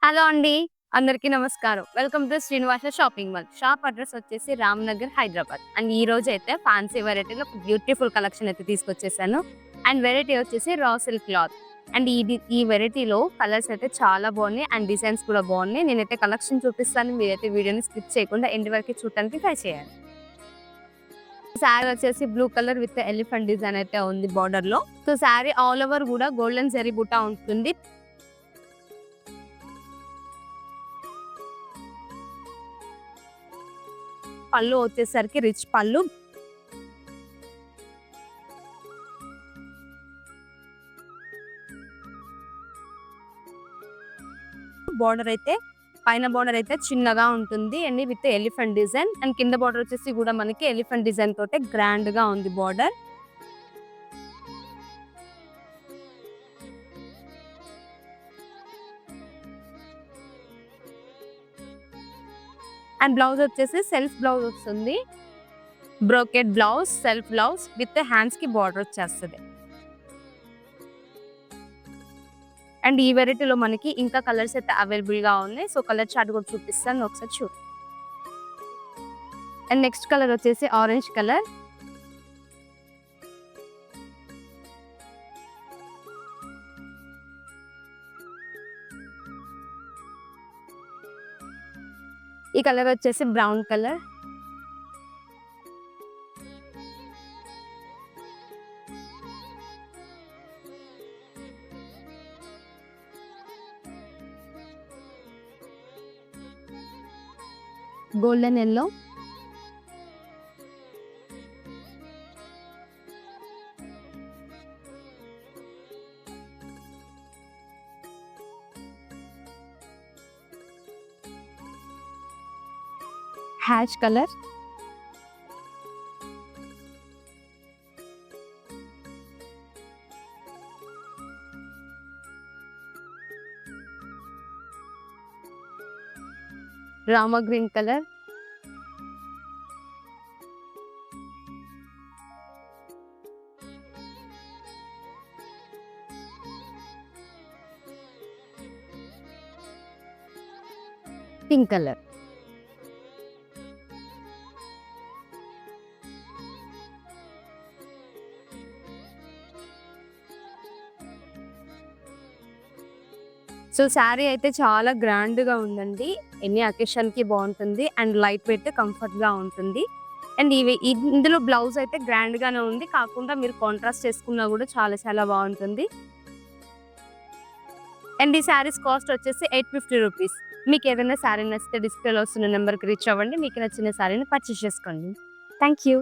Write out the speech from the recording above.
Hello అండి. అందరికీ నమస్కారం. Welcome to Srinivasa shopping mall. Shop address వచ్చేసి రామ్‌నగర్, హైదరాబాద్. అండ్ ఈ రోజైతే ఫ్యాన్సీ వెరైటీలో ఒక బ్యూటిఫుల్ కలెక్షన్ అయితే తీసుకొచ్చేసాను. అండ్ వెరైటీ వచ్చేసి రా సిల్క్ క్లాత్. అండ్ ఈ వెరైటీలో కలర్స్ అయితే చాలా బాగున్నాయి. అండ్ డిజైన్స్ కూడా బాగున్నాయి. నేనైతే కలెక్షన్ చూపిస్తాను. మీరైతే వీడియోని స్కిప్ చేయకుండా ఎండ్ వరకు చూడటానికి ట్రై చేయండి. శారీ వచ్చేసి blue colour with elephant design అయితే ఉంది బార్డర్‌లో. సో శారీ ఆల్ ఓవర్ కూడా గోల్డెన్ జరీ బుట్ట ఉంటుంది. పళ్ళు వచ్చేసరికి రిచ్ పళ్ళు. బార్డర్ అయితే పైన బార్డర్ అయితే చిన్నగా ఉంటుంది and with elephant design. And కింద బార్డర్ వచ్చేసి కూడా మనకి ఎలిఫెంట్ డిజైన్ తోటే గ్రాండ్ గా ఉంది బార్డర్. అండ్ బ్లౌజ్ వచ్చేసి సెల్ఫ్ బ్లౌజ్ వస్తుంది. Brocade blouse, self blouse with hands కి బార్డర్ వచ్చేస్తుంది. అండ్ ఈ వెరైటీలో మనకి ఇంకా కలర్స్ అయితే అవైలబుల్ గా ఉన్నాయి. సో కలర్ చార్ట్ కూడా చూపిస్తాను, ఒకసారి చూడు. అండ్ నెక్స్ట్ కలర్ వచ్చేసి ఆరెంజ్ కలర్. ఈ కలర్ వచ్చేసి brown colour. Golden yellow. Ash colour. Rama green colour. Pink colour. So sari అయితే చాలా గ్రాండ్ గా ఉందండి. ఎనీ అకేషన్ కి బాగుంటుంది అండ్ లైట్ వెయిట్ కంఫర్ట్ గా ఉంటుంది. అండ్ ఇందులో బ్లౌజ్ అయితే గ్రాండ్ గానే ఉంది, కాకుండా మీరు కాంట్రాస్ట్ చేసుకున్నా కూడా చాలా చాలా బాగుంటుంది. అండ్ ఈ శారీస్ కాస్ట్ వచ్చేసి 850 రూపీస్. మీకు ఏదైనా శారీ నచ్చితే డిస్ప్లేలో వస్తున్న నెంబర్కి రీచ్ అవ్వండి. మీకు నచ్చిన శారీని పర్చేస్ చేసుకోండి. Thank you.